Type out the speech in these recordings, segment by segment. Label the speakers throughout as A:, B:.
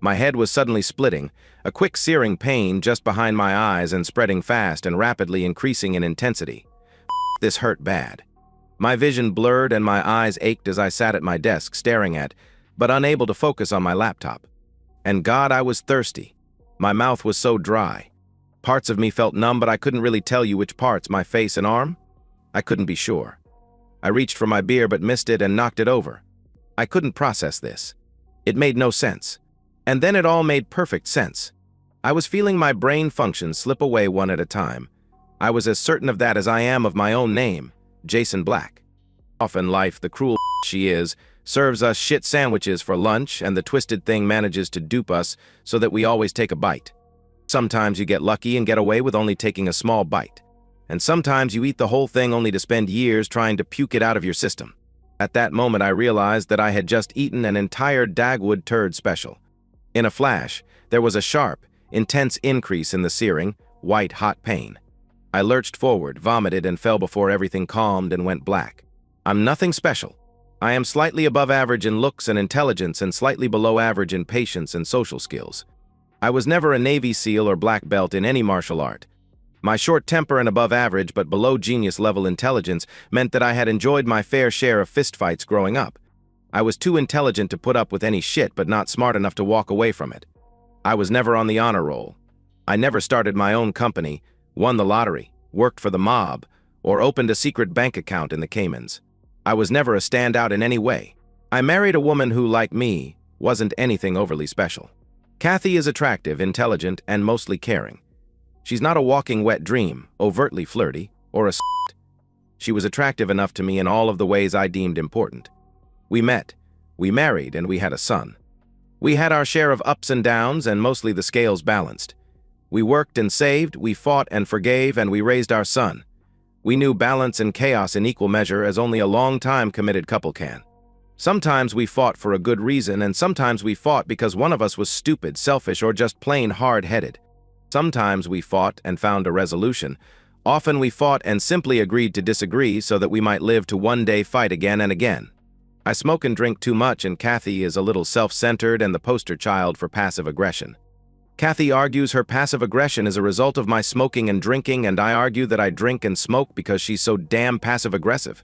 A: My head was suddenly splitting, a quick searing pain just behind my eyes and spreading fast and rapidly increasing in intensity. This hurt bad. My vision blurred and my eyes ached as I sat at my desk staring at, but unable to focus on my laptop. And God, I was thirsty. My mouth was so dry. Parts of me felt numb, but I couldn't really tell you which parts, my face and arm. I couldn't be sure. I reached for my beer but missed it and knocked it over. I couldn't process this. It made no sense. And then it all made perfect sense. I was feeling my brain functions slip away one at a time. I was as certain of that as I am of my own name, Jason Black. Often life, the cruel she is, serves us shit sandwiches for lunch, and the twisted thing manages to dupe us so that we always take a bite. Sometimes you get lucky and get away with only taking a small bite. And sometimes you eat the whole thing only to spend years trying to puke it out of your system. At that moment I realized that I had just eaten an entire Dagwood turd special. In a flash, there was a sharp, intense increase in the searing, white hot pain. I lurched forward, vomited, and fell before everything calmed and went black. I'm nothing special. I am slightly above average in looks and intelligence and slightly below average in patience and social skills. I was never a Navy SEAL or black belt in any martial art. My short temper and above average but below genius level intelligence meant that I had enjoyed my fair share of fistfights growing up. I was too intelligent to put up with any shit but not smart enough to walk away from it. I was never on the honor roll. I never started my own company, won the lottery, worked for the mob, or opened a secret bank account in the Caymans. I was never a standout in any way. I married a woman who, like me, wasn't anything overly special. Kathy is attractive, intelligent, and mostly caring. She's not a walking wet dream, overtly flirty, or a s**t. She was attractive enough to me in all of the ways I deemed important. We met, we married, and we had a son. We had our share of ups and downs, and mostly the scales balanced. We worked and saved, we fought and forgave, and we raised our son. We knew balance and chaos in equal measure as only a long-time committed couple can. Sometimes we fought for a good reason, and sometimes we fought because one of us was stupid, selfish, or just plain hard-headed. Sometimes we fought and found a resolution. Often we fought and simply agreed to disagree so that we might live to one day fight again and again. I smoke and drink too much, and Kathy is a little self-centered and the poster child for passive aggression. Kathy argues her passive aggression is a result of my smoking and drinking, and I argue that I drink and smoke because she's so damn passive-aggressive.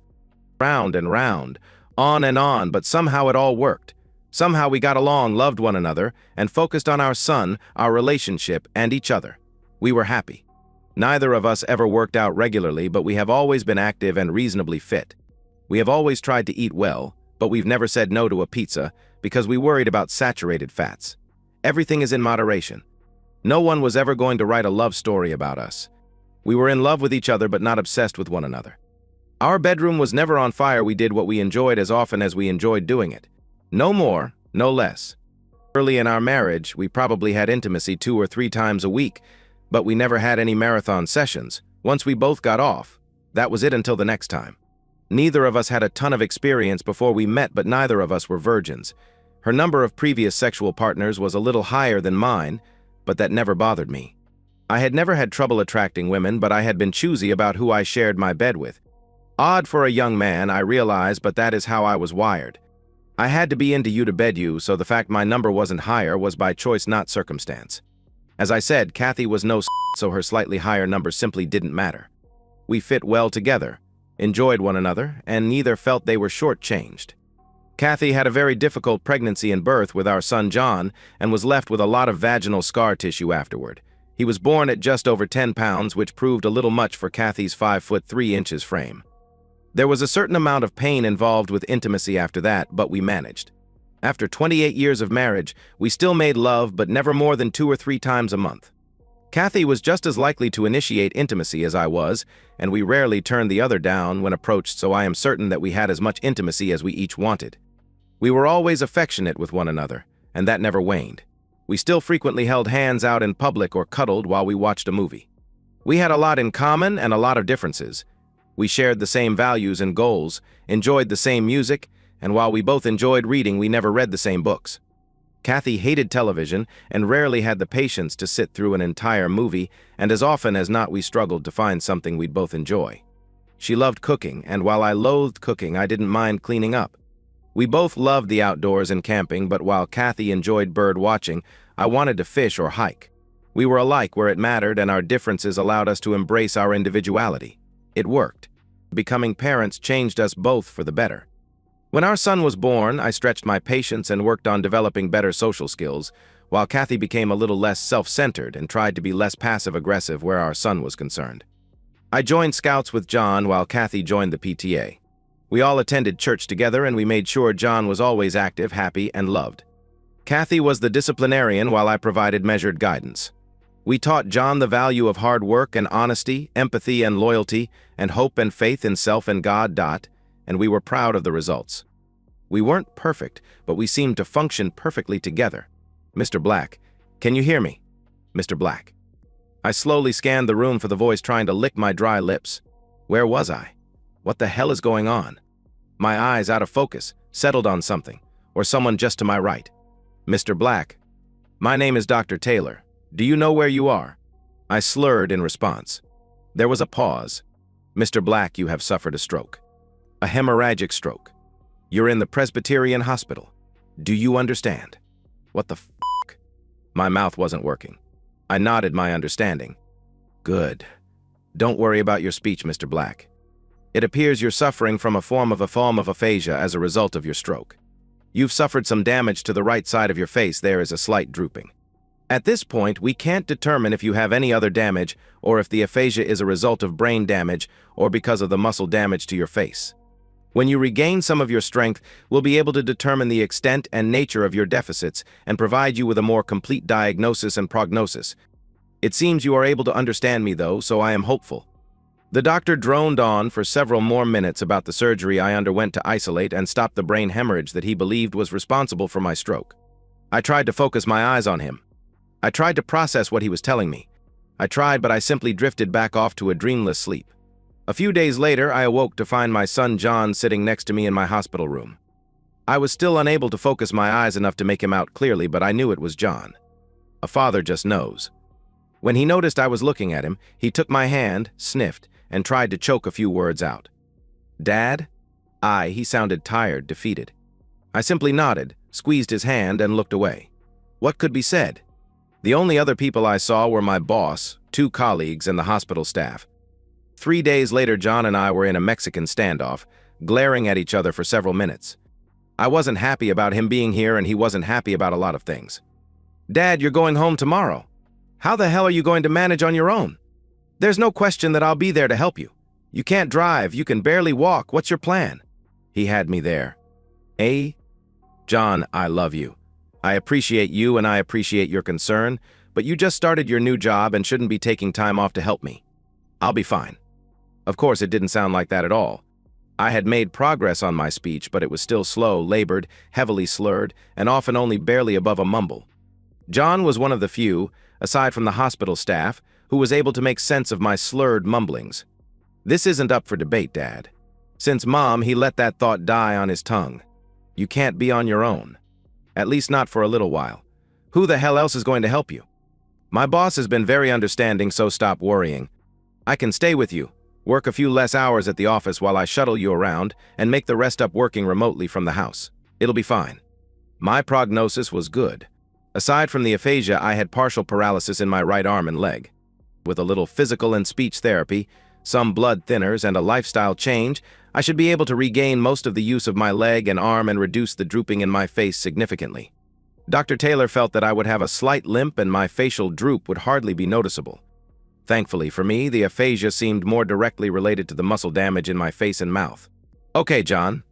A: Round and round, on and on, but somehow it all worked. Somehow we got along, loved one another, and focused on our son, our relationship, and each other. We were happy. Neither of us ever worked out regularly, but we have always been active and reasonably fit. We have always tried to eat well, but we've never said no to a pizza because we worried about saturated fats. Everything is in moderation. No one was ever going to write a love story about us. We were in love with each other but not obsessed with one another. Our bedroom was never on fire. We did what we enjoyed as often as we enjoyed doing it. No more, no less. Early in our marriage, we probably had intimacy 2 or 3 times a week, but we never had any marathon sessions. Once we both got off, that was it until the next time. Neither of us had a ton of experience before we met, but neither of us were virgins. Her number of previous sexual partners was a little higher than mine, but that never bothered me. I had never had trouble attracting women, but I had been choosy about who I shared my bed with. Odd for a young man, I realize, but that is how I was wired. I had to be into you to bed you, so the fact my number wasn't higher was by choice, not circumstance. As I said, Kathy was no so her slightly higher number simply didn't matter. We fit well together, enjoyed one another, and neither felt they were shortchanged. Kathy had a very difficult pregnancy and birth with our son John and was left with a lot of vaginal scar tissue afterward. He was born at just over 10 pounds, which proved a little much for Kathy's 5'3" frame. There was a certain amount of pain involved with intimacy after that, but we managed. After 28 years of marriage, we still made love, but never more than 2 or 3 times a month. Kathy was just as likely to initiate intimacy as I was, and we rarely turned the other down when approached, so I am certain that we had as much intimacy as we each wanted. We were always affectionate with one another, and that never waned. We still frequently held hands out in public or cuddled while we watched a movie. We had a lot in common and a lot of differences. We shared the same values and goals, enjoyed the same music, and while we both enjoyed reading, we never read the same books. Kathy hated television and rarely had the patience to sit through an entire movie, and as often as not we struggled to find something we'd both enjoy. She loved cooking, and while I loathed cooking, I didn't mind cleaning up. We both loved the outdoors and camping, but while Kathy enjoyed bird watching, I wanted to fish or hike. We were alike where it mattered, and our differences allowed us to embrace our individuality. It worked. Becoming parents changed us both for the better. When our son was born, I stretched my patience and worked on developing better social skills, while Kathy became a little less self-centered and tried to be less passive-aggressive where our son was concerned. I joined Scouts with John while Kathy joined the PTA. We all attended church together, and we made sure John was always active, happy, and loved. Kathy was the disciplinarian while I provided measured guidance. We taught John the value of hard work and honesty, empathy and loyalty, and hope and faith in self and God. And we were proud of the results. We weren't perfect, but we seemed to function perfectly together. Mr. Black, can you hear me? Mr. Black. I slowly scanned the room for the voice, trying to lick my dry lips. Where was I? What the hell is going on? My eyes, out of focus, settled on something, or someone just to my right. Mr. Black. My name is Dr. Taylor. Do you know where you are? I slurred in response. There was a pause. Mr. Black, you have suffered a stroke. A hemorrhagic stroke. You're in the Presbyterian hospital. Do you understand? What the f***? My mouth wasn't working. I nodded my understanding. Good. Don't worry about your speech, Mr. Black. It appears you're suffering from a form of aphasia as a result of your stroke. You've suffered some damage to the right side of your face. There is a slight drooping. At this point, we can't determine if you have any other damage or if the aphasia is a result of brain damage or because of the muscle damage to your face. When you regain some of your strength, we'll be able to determine the extent and nature of your deficits and provide you with a more complete diagnosis and prognosis. It seems you are able to understand me, though, so I am hopeful. The doctor droned on for several more minutes about the surgery I underwent to isolate and stop the brain hemorrhage that he believed was responsible for my stroke. I tried to focus my eyes on him. I tried to process what he was telling me. I tried, but I simply drifted back off to a dreamless sleep. A few days later, I awoke to find my son John sitting next to me in my hospital room. I was still unable to focus my eyes enough to make him out clearly, but I knew it was John. A father just knows. When he noticed I was looking at him, he took my hand, sniffed, and tried to choke a few words out. Dad? He sounded tired, defeated. I simply nodded, squeezed his hand, and looked away. What could be said? The only other people I saw were my boss, 2 colleagues, and the hospital staff. 3 days later, John and I were in a Mexican standoff, glaring at each other for several minutes. I wasn't happy about him being here, and he wasn't happy about a lot of things. Dad, you're going home tomorrow. How the hell are you going to manage on your own? There's no question that I'll be there to help you. You can't drive, you can barely walk. What's your plan? He had me there. John, I love you. I appreciate you and I appreciate your concern, but you just started your new job and shouldn't be taking time off to help me. I'll be fine. Of course, it didn't sound like that at all. I had made progress on my speech, but it was still slow, labored, heavily slurred, and often only barely above a mumble. John was one of the few, aside from the hospital staff, who was able to make sense of my slurred mumblings. This isn't up for debate, Dad. Since Mom, he let that thought die on his tongue. You can't be on your own. At least not for a little while. Who the hell else is going to help you? My boss has been very understanding, so stop worrying. I can stay with you, work a few less hours at the office while I shuttle you around, and make the rest up working remotely from the house. It'll be fine. My prognosis was good. Aside from the aphasia, I had partial paralysis in my right arm and leg. With a little physical and speech therapy, some blood thinners, and a lifestyle change, I should be able to regain most of the use of my leg and arm and reduce the drooping in my face significantly. Dr. Taylor felt that I would have a slight limp and my facial droop would hardly be noticeable. Thankfully for me, the aphasia seemed more directly related to the muscle damage in my face and mouth. Okay, John.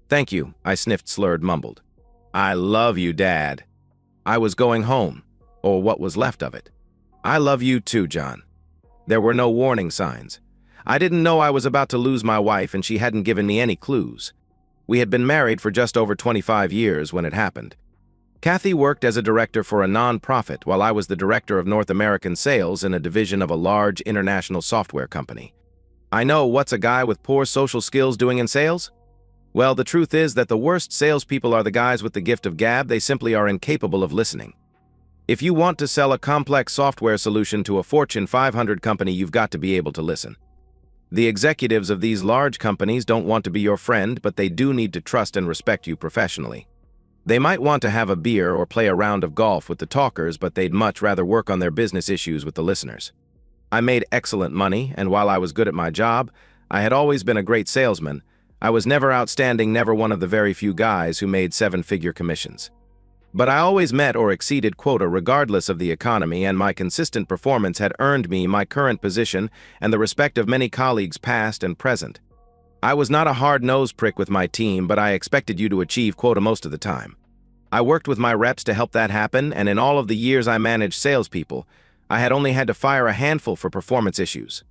A: Thank you, I sniffed, slurred, mumbled. I love you, Dad. I was going home, or what was left of it. I love you too, John. There were no warning signs. I didn't know I was about to lose my wife, and she hadn't given me any clues. We had been married for just over 25 years when it happened. Kathy worked as a director for a non-profit while I was the director of North American sales in a division of a large international software company. I know, what's a guy with poor social skills doing in sales? Well, the truth is that the worst salespeople are the guys with the gift of gab. They simply are incapable of listening. If you want to sell a complex software solution to a Fortune 500 company, you've got to be able to listen. The executives of these large companies don't want to be your friend, but they do need to trust and respect you professionally. They might want to have a beer or play a round of golf with the talkers, but they'd much rather work on their business issues with the listeners. I made excellent money, and while I was good at my job, I had always been a great salesman. I was never outstanding, never one of the very few guys who made seven-figure commissions. But I always met or exceeded quota regardless of the economy, and my consistent performance had earned me my current position and the respect of many colleagues past and present. I was not a hard-nosed prick with my team, but I expected you to achieve quota most of the time. I worked with my reps to help that happen, and in all of the years I managed salespeople, I had only had to fire a handful for performance issues.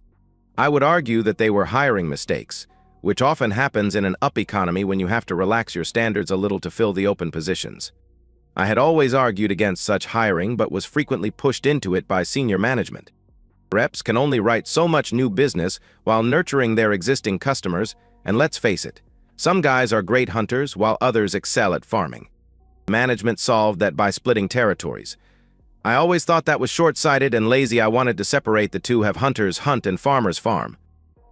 A: I would argue that they were hiring mistakes, which often happens in an up economy when you have to relax your standards a little to fill the open positions. I had always argued against such hiring, but was frequently pushed into it by senior management. Reps can only write so much new business while nurturing their existing customers, and let's face it, some guys are great hunters while others excel at farming. Management solved that by splitting territories. I always thought that was short-sighted and lazy. I wanted to separate the two, have hunters hunt and farmers farm.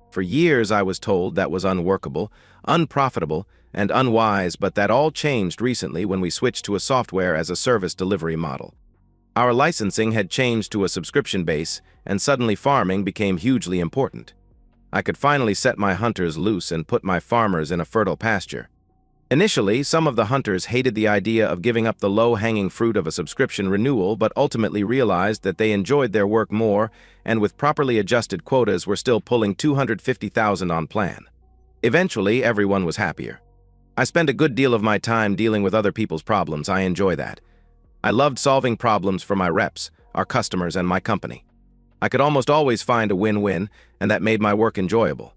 A: For years I was told that was unworkable, unprofitable, and unwise, but that all changed recently when we switched to a software-as-a-service delivery model. Our licensing had changed to a subscription base, and suddenly farming became hugely important. I could finally set my hunters loose and put my farmers in a fertile pasture. Initially, some of the hunters hated the idea of giving up the low-hanging fruit of a subscription renewal, but ultimately realized that they enjoyed their work more, and with properly adjusted quotas were still pulling $250,000 on plan. Eventually, everyone was happier. I spend a good deal of my time dealing with other people's problems. I enjoy that. I loved solving problems for my reps, our customers, and my company. I could almost always find a win-win, and that made my work enjoyable.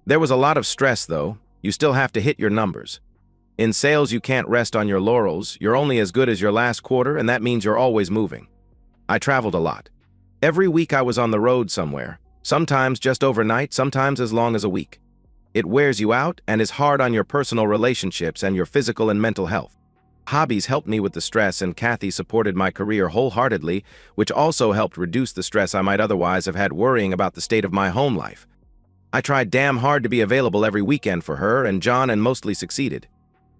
A: There was a lot of stress, though. You still have to hit your numbers. In sales, you can't rest on your laurels. You're only as good as your last quarter, and that means you're always moving. I traveled a lot. Every week I was on the road somewhere, sometimes just overnight, sometimes as long as a week. It wears you out and is hard on your personal relationships and your physical and mental health. Hobbies helped me with the stress, and Kathy supported my career wholeheartedly, which also helped reduce the stress I might otherwise have had worrying about the state of my home life. I tried damn hard to be available every weekend for her and John, and mostly succeeded.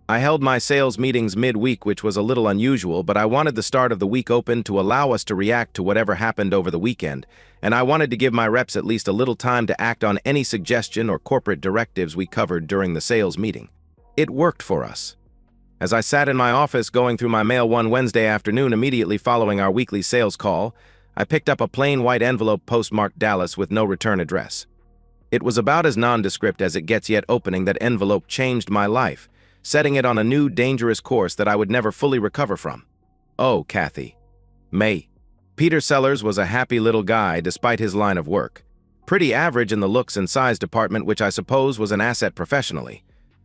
A: I held my sales meetings mid-week, which was a little unusual, but I wanted the start of the week open to allow us to react to whatever happened over the weekend, and I wanted to give my reps at least a little time to act on any suggestion or corporate directives we covered during the sales meeting. It worked for us. As I sat in my office going through my mail one Wednesday afternoon immediately following our weekly sales call, I picked up a plain white envelope postmarked Dallas with no return address. It was about as nondescript as it gets, yet opening that envelope changed my life, setting it on a new, dangerous course that I would never fully recover from. Oh, Kathy. May. Peter Sellers was a happy little guy despite his line of work. Pretty average in the looks and size department, which I suppose was an asset professionally.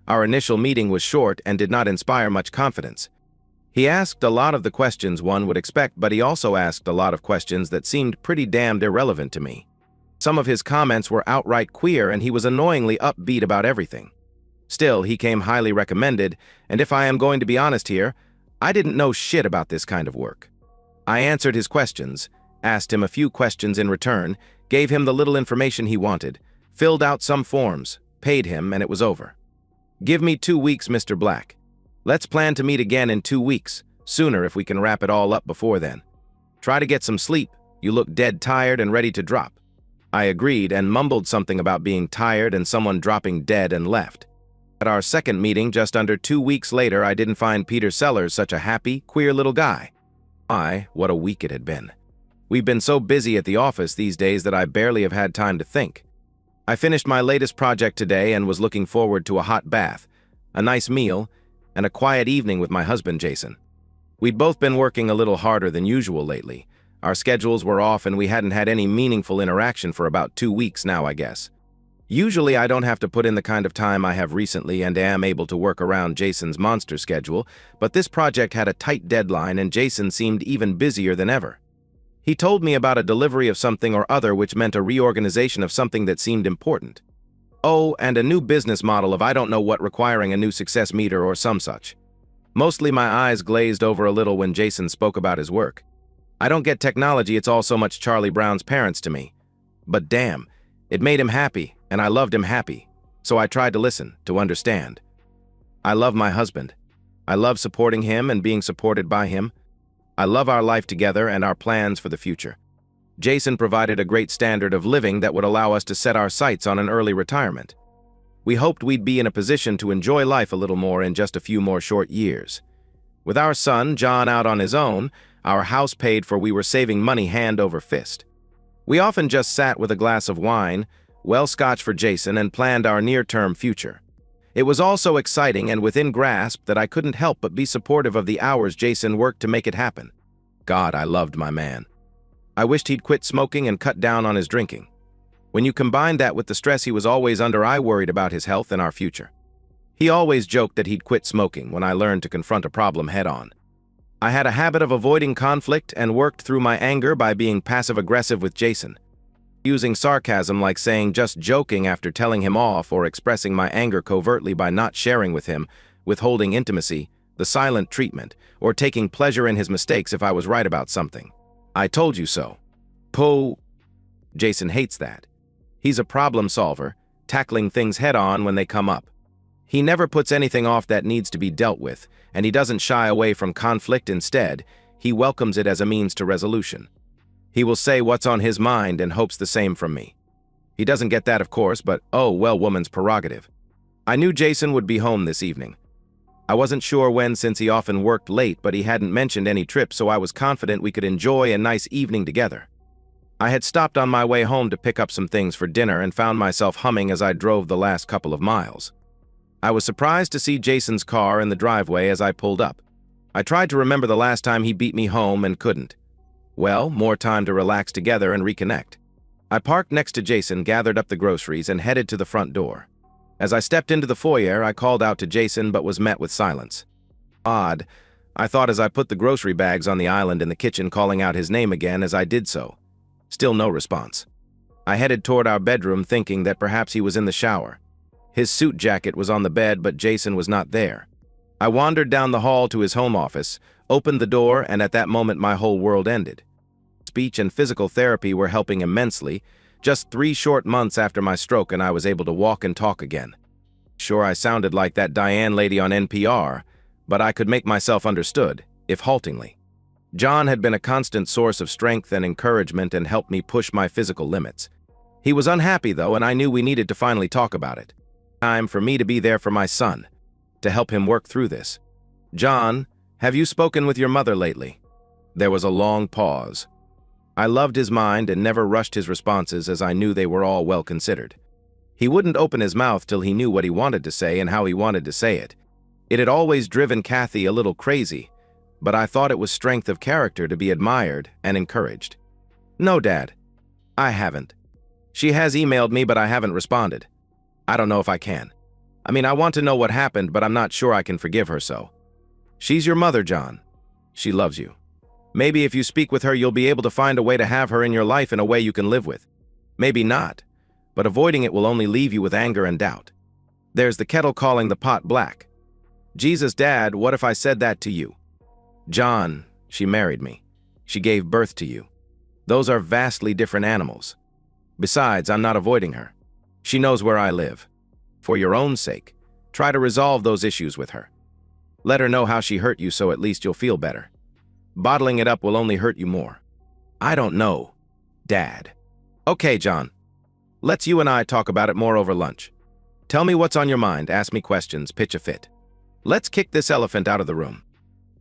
A: Our initial meeting was short and did not inspire much confidence. He asked a lot of the questions one would expect, but he also asked a lot of questions that seemed pretty damned irrelevant to me. Some of his comments were outright queer, and he was annoyingly upbeat about everything. Still, he came highly recommended, and if I am going to be honest here, I didn't know shit about this kind of work. I answered his questions, asked him a few questions in return, gave him the little information he wanted, filled out some forms, paid him, and it was over. Give me 2 weeks, Mr. Black. Let's plan to meet again in 2 weeks, sooner if we can wrap it all up before then. Try to get some sleep. You look dead tired and ready to drop. I agreed and mumbled something about being tired and someone dropping dead and left. At our second meeting, just under 2 weeks later, I didn't find Peter Sellers such a happy, queer little guy. What a week it had been. We've been so busy at the office these days that I barely have had time to think. I finished my latest project today and was looking forward to a hot bath, a nice meal, and a quiet evening with my husband, Jason. We'd both been working a little harder than usual lately. Our schedules were off and we hadn't had any meaningful interaction for about 2 weeks now, I guess. Usually I don't have to put in the kind of time I have recently and am able to work around Jason's monster schedule, but this project had a tight deadline and Jason seemed even busier than ever. He told me about a delivery of something or other, which meant a reorganization of something that seemed important. Oh, and a new business model of I don't know what, requiring a new success meter or some such. Mostly my eyes glazed over a little when Jason spoke about his work. I don't get technology, it's all so much Charlie Brown's parents to me. But damn, it made him happy, and I loved him happy, so I tried to listen, to understand. I love my husband. I love supporting him and being supported by him. I love our life together and our plans for the future. Jason provided a great standard of living that would allow us to set our sights on an early retirement. We hoped we'd be in a position to enjoy life a little more in just a few more short years. With our son, John, out on his own, our house paid for, we were saving money hand over fist. We often just sat with a glass of wine, well scotch for Jason, and planned our near-term future. It was all so exciting and within grasp that I couldn't help but be supportive of the hours Jason worked to make it happen. God, I loved my man. I wished he'd quit smoking and cut down on his drinking. When you combine that with the stress he was always under, I worried about his health and our future. He always joked that he'd quit smoking when I learned to confront a problem head-on. I had a habit of avoiding conflict and worked through my anger by being passive-aggressive with Jason, using sarcasm like saying just joking after telling him off, or expressing my anger covertly by not sharing with him, withholding intimacy, the silent treatment, or taking pleasure in his mistakes if I was right about something. I told you so. Jason hates that. He's a problem solver, tackling things head-on when they come up. He never puts anything off that needs to be dealt with, and he doesn't shy away from conflict. Instead, he welcomes it as a means to resolution. He will say what's on his mind and hopes the same from me. He doesn't get that, of course, but oh, well, woman's prerogative. I knew Jason would be home this evening. I wasn't sure when, since he often worked late, but he hadn't mentioned any trip, so I was confident we could enjoy a nice evening together. I had stopped on my way home to pick up some things for dinner and found myself humming as I drove the last couple of miles. I was surprised to see Jason's car in the driveway as I pulled up. I tried to remember the last time he beat me home and couldn't. Well, more time to relax together and reconnect. I parked next to Jason, gathered up the groceries, and headed to the front door. As I stepped into the foyer, I called out to Jason but was met with silence. Odd, I thought as I put the grocery bags on the island in the kitchen, calling out his name again as I did so. Still no response. I headed toward our bedroom thinking that perhaps he was in the shower. His suit jacket was on the bed, but Jason was not there. I wandered down the hall to his home office, opened the door, and at that moment my whole world ended. Speech and physical therapy were helping immensely. Just 3 short months after my stroke and I was able to walk and talk again. Sure, I sounded like that Diane lady on NPR, but I could make myself understood, if haltingly. John had been a constant source of strength and encouragement and helped me push my physical limits. He was unhappy though, and I knew we needed to finally talk about it. Time for me to be there for my son, to help him work through this. John, have you spoken with your mother lately? There was a long pause. I loved his mind and never rushed his responses, as I knew they were all well considered. He wouldn't open his mouth till he knew what he wanted to say and how he wanted to say it. It had always driven Kathy a little crazy, but I thought it was strength of character to be admired and encouraged. No, Dad, I haven't. She has emailed me, but I haven't responded. I don't know if I can. I mean, I want to know what happened, but I'm not sure I can forgive her so. She's your mother, John. She loves you. Maybe if you speak with her, you'll be able to find a way to have her in your life in a way you can live with. Maybe not, but avoiding it will only leave you with anger and doubt. There's the kettle calling the pot black. Jesus, Dad, what if I said that to you? John, she married me. She gave birth to you. Those are vastly different animals. Besides, I'm not avoiding her. She knows where I live. For your own sake, try to resolve those issues with her. Let her know how she hurt you so at least you'll feel better. Bottling it up will only hurt you more. I don't know, Dad. Okay, John. Let's you and I talk about it more over lunch. Tell me what's on your mind, ask me questions, pitch a fit. Let's kick this elephant out of the room.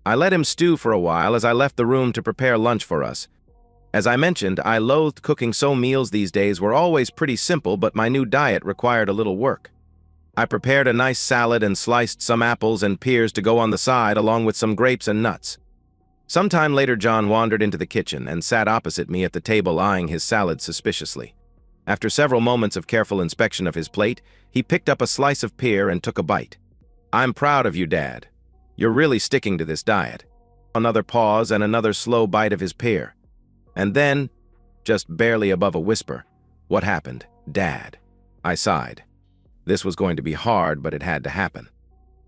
A: I let him stew for a while as I left the room to prepare lunch for us. As I mentioned, I loathed cooking, so meals these days were always pretty simple, but my new diet required a little work. I prepared a nice salad and sliced some apples and pears to go on the side, along with some grapes and nuts. Sometime later, John wandered into the kitchen and sat opposite me at the table, eyeing his salad suspiciously. After several moments of careful inspection of his plate, he picked up a slice of pear and took a bite. I'm proud of you, Dad. You're really sticking to this diet. Another pause and another slow bite of his pear. And then, just barely above a whisper, what happened, Dad? I sighed. This was going to be hard, but it had to happen.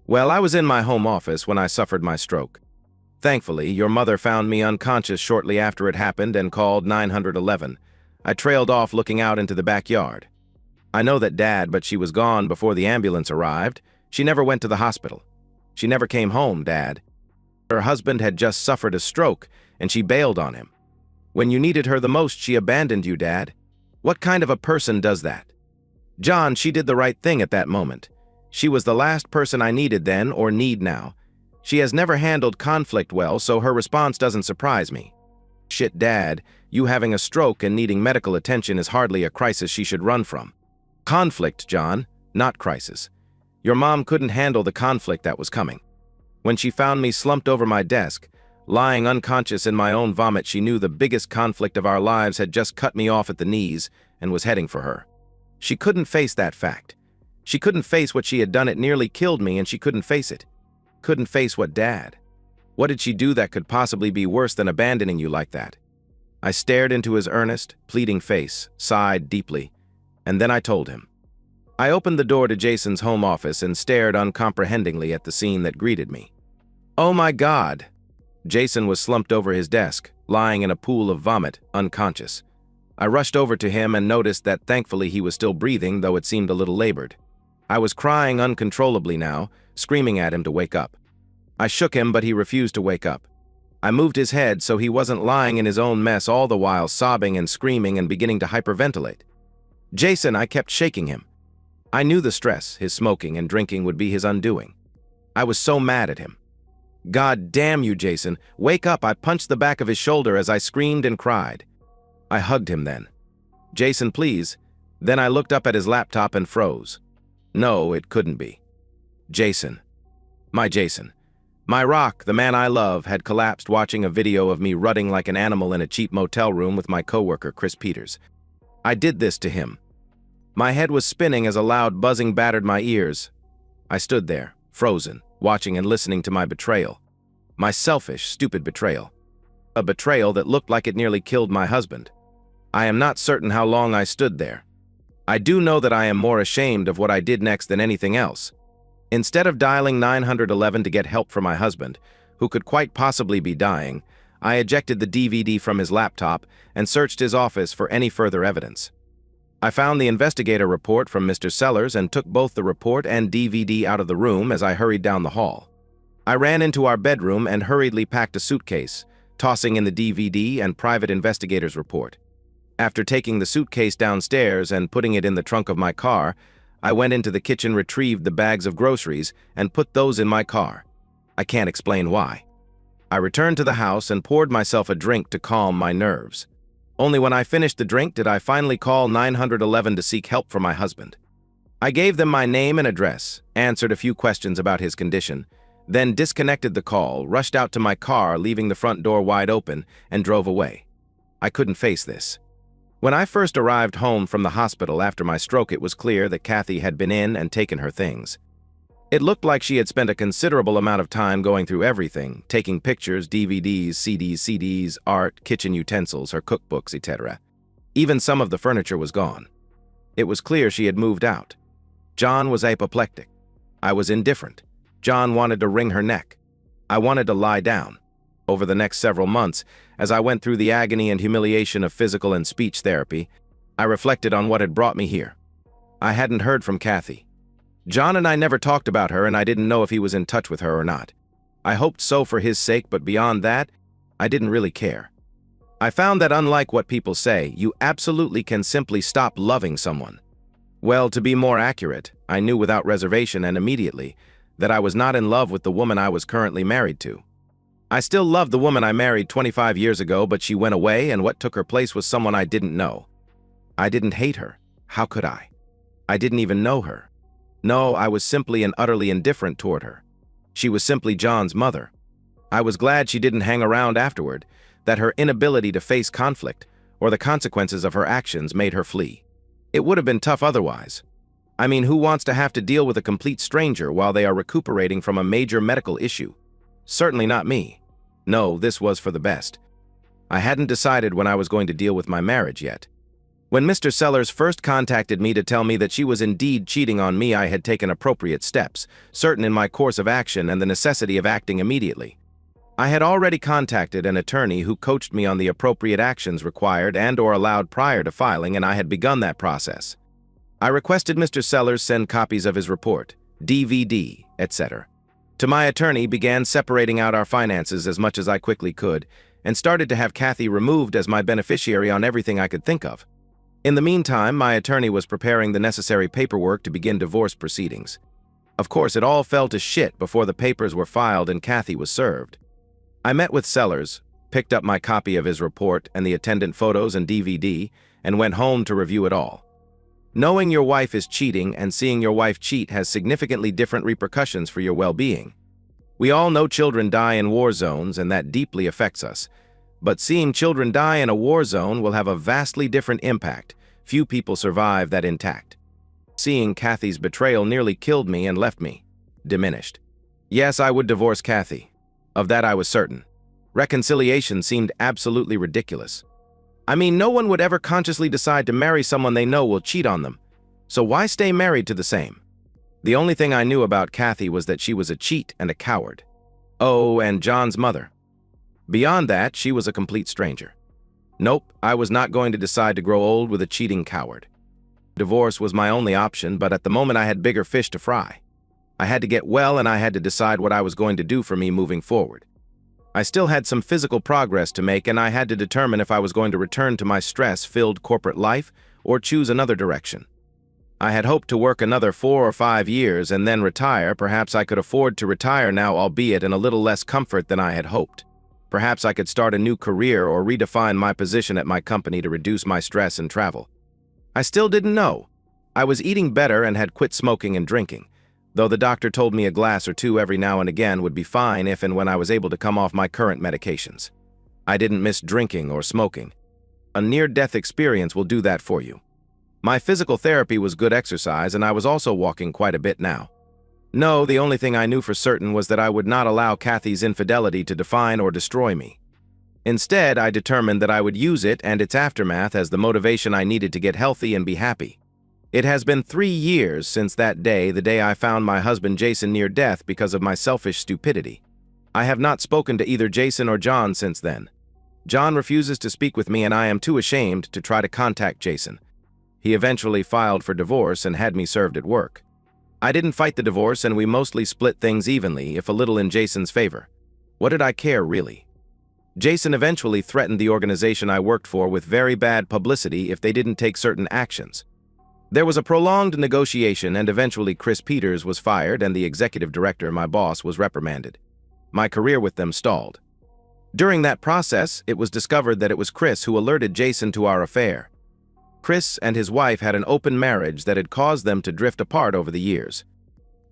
A: Well, I was in my home office when I suffered my stroke. Thankfully, your mother found me unconscious shortly after it happened and called 911. I trailed off looking out into the backyard. I know that Dad, but she was gone before the ambulance arrived. She never went to the hospital. She never came home, Dad. Her husband had just suffered a stroke, and she bailed on him. When you needed her the most, she abandoned you, Dad. What kind of a person does that? John, she did the right thing at that moment. She was the last person I needed then or need now. She has never handled conflict well, so her response doesn't surprise me. Shit, Dad, you having a stroke and needing medical attention is hardly a crisis she should run from. Conflict, John, not crisis. Your mom couldn't handle the conflict that was coming. When she found me slumped over my desk, lying unconscious in my own vomit, she knew the biggest conflict of our lives had just cut me off at the knees and was heading for her. She couldn't face that fact. She couldn't face what she had done. It nearly killed me, and she couldn't face it. Couldn't face what, Dad? What did she do that could possibly be worse than abandoning you like that? I stared into his earnest, pleading face, sighed deeply, and then I told him. I opened the door to Jason's home office and stared uncomprehendingly at the scene that greeted me. Oh my God! Jason was slumped over his desk, lying in a pool of vomit, unconscious. I rushed over to him and noticed that thankfully he was still breathing, though it seemed a little labored. I was crying uncontrollably now, screaming at him to wake up. I shook him, but he refused to wake up. I moved his head so he wasn't lying in his own mess, all the while sobbing and screaming and beginning to hyperventilate. Jason, I kept shaking him. I knew the stress, his smoking and drinking would be his undoing. I was so mad at him. God damn you, Jason, wake up! I punched the back of his shoulder as I screamed and cried. I hugged him then. Jason, please. Then I looked up at his laptop and froze. No, it couldn't be. Jason. My Jason. My rock, the man I love, had collapsed watching a video of me rutting like an animal in a cheap motel room with my coworker, Chris Peters. I did this to him. My head was spinning as a loud buzzing battered my ears. I stood there, frozen, watching and listening to my betrayal. My selfish, stupid betrayal. A betrayal that looked like it nearly killed my husband. I am not certain how long I stood there. I do know that I am more ashamed of what I did next than anything else. Instead of dialing 911 to get help for my husband, who could quite possibly be dying, I ejected the DVD from his laptop and searched his office for any further evidence. I found the investigator report from Mr. Sellers and took both the report and DVD out of the room as I hurried down the hall. I ran into our bedroom and hurriedly packed a suitcase, tossing in the DVD and private investigator's report. After taking the suitcase downstairs and putting it in the trunk of my car, I went into the kitchen, retrieved the bags of groceries, and put those in my car. I can't explain why. I returned to the house and poured myself a drink to calm my nerves. Only when I finished the drink did I finally call 911 to seek help for my husband. I gave them my name and address, answered a few questions about his condition, then disconnected the call, rushed out to my car, leaving the front door wide open, and drove away. I couldn't face this. When I first arrived home from the hospital after my stroke, it was clear that Kathy had been in and taken her things. It looked like she had spent a considerable amount of time going through everything, taking pictures, DVDs, CDs, art, kitchen utensils, her cookbooks, etc. Even some of the furniture was gone. It was clear she had moved out. John was apoplectic. I was indifferent. John wanted to wring her neck. I wanted to lie down. Over the next several months, as I went through the agony and humiliation of physical and speech therapy, I reflected on what had brought me here. I hadn't heard from Kathy. John and I never talked about her, and I didn't know if he was in touch with her or not. I hoped so for his sake, but beyond that, I didn't really care. I found that unlike what people say, you absolutely can simply stop loving someone. Well, to be more accurate, I knew without reservation and immediately that I was not in love with the woman I was currently married to. I still loved the woman I married 25 years ago, but she went away, and what took her place was someone I didn't know. I didn't hate her. How could I? I didn't even know her. No, I was simply and utterly indifferent toward her. She was simply John's mother. I was glad she didn't hang around afterward, that her inability to face conflict or the consequences of her actions made her flee. It would have been tough otherwise. I mean, who wants to have to deal with a complete stranger while they are recuperating from a major medical issue? Certainly not me. No, this was for the best. I hadn't decided when I was going to deal with my marriage yet. When Mr. Sellers first contacted me to tell me that she was indeed cheating on me, I had taken appropriate steps, certain in my course of action and the necessity of acting immediately. I had already contacted an attorney who coached me on the appropriate actions required and/or allowed prior to filing, and I had begun that process. I requested Mr. Sellers send copies of his report, DVD, etc. To my attorney, began separating out our finances as much as I quickly could, and started to have Kathy removed as my beneficiary on everything I could think of. In the meantime, my attorney was preparing the necessary paperwork to begin divorce proceedings. Of course, it all fell to shit before the papers were filed and Kathy was served. I met with Sellers, picked up my copy of his report and the attendant photos and DVD, and went home to review it all. Knowing your wife is cheating and seeing your wife cheat has significantly different repercussions for your well-being. We all know children die in war zones, and that deeply affects us. But seeing children die in a war zone will have a vastly different impact. Few people survive that intact. Seeing Kathy's betrayal nearly killed me and left me diminished. Yes, I would divorce Kathy. Of that I was certain. Reconciliation seemed absolutely ridiculous. I mean, no one would ever consciously decide to marry someone they know will cheat on them. So why stay married to the same? The only thing I knew about Kathy was that she was a cheat and a coward. Oh, and John's mother. Beyond that, she was a complete stranger. Nope, I was not going to decide to grow old with a cheating coward. Divorce was my only option, but at the moment I had bigger fish to fry. I had to get well, and I had to decide what I was going to do for me moving forward. I still had some physical progress to make, and I had to determine if I was going to return to my stress-filled corporate life or choose another direction. I had hoped to work another 4 or 5 years and then retire. Perhaps I could afford to retire now, albeit in a little less comfort than I had hoped. Perhaps I could start a new career or redefine my position at my company to reduce my stress and travel. I still didn't know. I was eating better and had quit smoking and drinking, though the doctor told me a glass or two every now and again would be fine if and when I was able to come off my current medications. I didn't miss drinking or smoking. A near-death experience will do that for you. My physical therapy was good exercise, and I was also walking quite a bit now. No, the only thing I knew for certain was that I would not allow Kathy's infidelity to define or destroy me. Instead, I determined that I would use it and its aftermath as the motivation I needed to get healthy and be happy. It has been 3 years since that day, the day I found my husband Jason near death because of my selfish stupidity. I have not spoken to either Jason or John since then. John refuses to speak with me, and I am too ashamed to try to contact Jason. He eventually filed for divorce and had me served at work. I didn't fight the divorce, and we mostly split things evenly, if a little in Jason's favor. What did I care, really? Jason eventually threatened the organization I worked for with very bad publicity if they didn't take certain actions. There was a prolonged negotiation, and eventually Chris Peters was fired and the executive director, my boss, was reprimanded. My career with them stalled. During that process, it was discovered that it was Chris who alerted Jason to our affair. Chris and his wife had an open marriage that had caused them to drift apart over the years.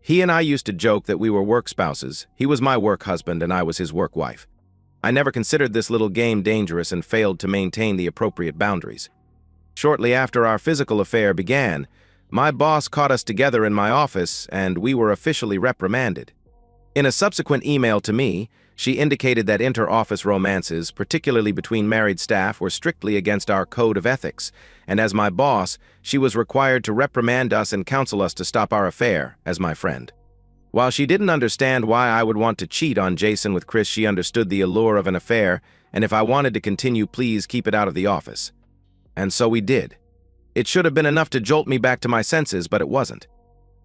A: He and I used to joke that we were work spouses. He was my work husband and I was his work wife. I never considered this little game dangerous and failed to maintain the appropriate boundaries. Shortly after our physical affair began, my boss caught us together in my office and we were officially reprimanded. In a subsequent email to me, she indicated that inter-office romances, particularly between married staff, were strictly against our code of ethics, and as my boss, she was required to reprimand us and counsel us to stop our affair, as my friend. While she didn't understand why I would want to cheat on Jason with Chris, she understood the allure of an affair, and if I wanted to continue, please keep it out of the office. And so we did. It should have been enough to jolt me back to my senses, but it wasn't.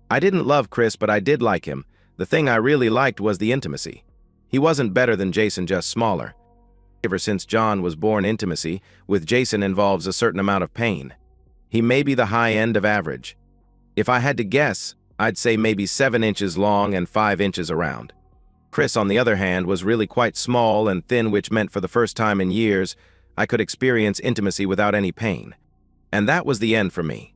A: I didn't love Chris, but I did like him. The thing I really liked was the intimacy. He wasn't better than Jason, just smaller. Ever since John was born, intimacy with Jason involves a certain amount of pain. He may be the high end of average. If I had to guess, I'd say maybe 7 inches long and 5 inches around. Chris, on the other hand, was really quite small and thin, which meant for the first time in years, I could experience intimacy without any pain. And that was the end for me.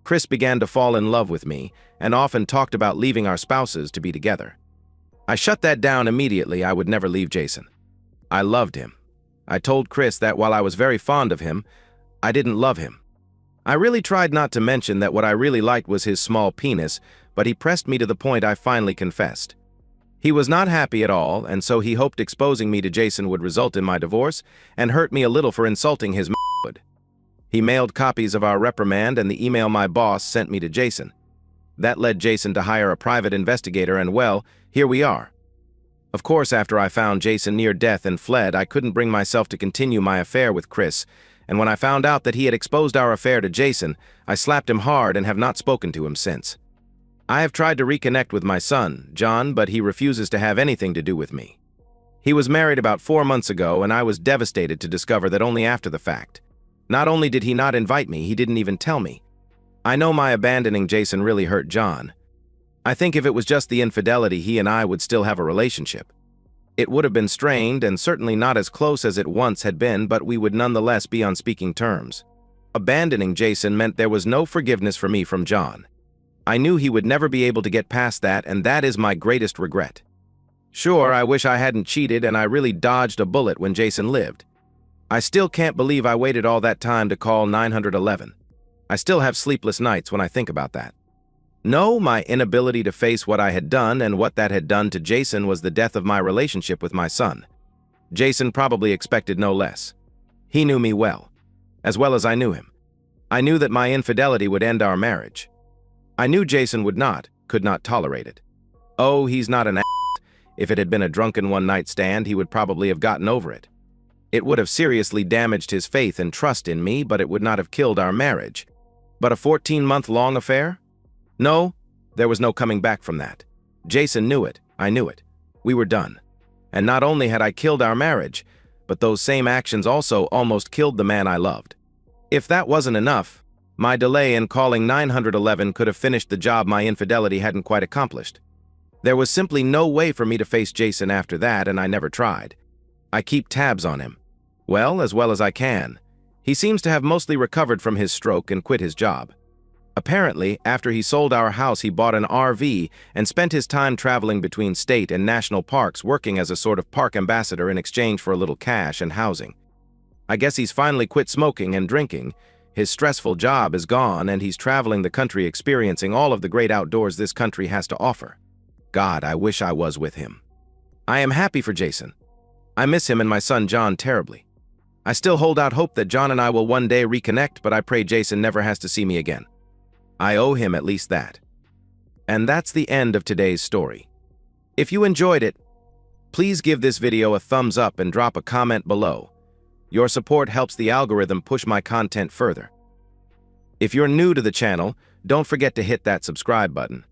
A: Chris began to fall in love with me and often talked about leaving our spouses to be together. I shut that down immediately. I would never leave Jason. I loved him. I told Chris that while I was very fond of him, I didn't love him. I really tried not to mention that what I really liked was his small penis, but he pressed me to the point I finally confessed. He was not happy at all, and so he hoped exposing me to Jason would result in my divorce and hurt me a little for insulting his manhood. He mailed copies of our reprimand and the email my boss sent me to Jason. That led Jason to hire a private investigator, and well, here we are. Of course, after I found Jason near death and fled, I couldn't bring myself to continue my affair with Chris, and when I found out that he had exposed our affair to Jason, I slapped him hard and have not spoken to him since. I have tried to reconnect with my son, John, but he refuses to have anything to do with me. He was married about 4 months ago, and I was devastated to discover that only after the fact. Not only did he not invite me, he didn't even tell me. I know my abandoning Jason really hurt John. I think if it was just the infidelity, he and I would still have a relationship. It would have been strained and certainly not as close as it once had been, but we would nonetheless be on speaking terms. Abandoning Jason meant there was no forgiveness for me from John. I knew he would never be able to get past that, and that is my greatest regret. Sure, I wish I hadn't cheated and I really dodged a bullet when Jason lived. I still can't believe I waited all that time to call 911. I still have sleepless nights when I think about that. No, my inability to face what I had done and what that had done to Jason was the death of my relationship with my son. Jason probably expected no less. He knew me well as I knew him. I knew that my infidelity would end our marriage. I knew Jason could not tolerate it. Oh, he's not an ass. If it had been a drunken one-night stand, he would probably have gotten over it. It would have seriously damaged his faith and trust in me, but it would not have killed our marriage. But a 14-month-long affair? No, there was no coming back from that. Jason knew it, I knew it. We were done. And not only had I killed our marriage, but those same actions also almost killed the man I loved. If that wasn't enough, my delay in calling 911 could have finished the job my infidelity hadn't quite accomplished. There was simply no way for me to face Jason after that, and I never tried. I keep tabs on him. Well as I can. He seems to have mostly recovered from his stroke and quit his job. Apparently, after he sold our house, he bought an RV and spent his time traveling between state and national parks, working as a sort of park ambassador in exchange for a little cash and housing. I guess he's finally quit smoking and drinking. His stressful job is gone, and he's traveling the country experiencing all of the great outdoors this country has to offer. God, I wish I was with him. I am happy for Jason. I miss him and my son John terribly. I still hold out hope that John and I will one day reconnect, but I pray Jason never has to see me again. I owe him at least that. And that's the end of today's story. If you enjoyed it, please give this video a thumbs up and drop a comment below. Your support helps the algorithm push my content further. If you're new to the channel, don't forget to hit that subscribe button.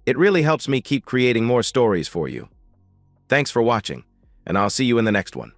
A: It really helps me keep creating more stories for you. Thanks for watching, and I'll see you in the next one.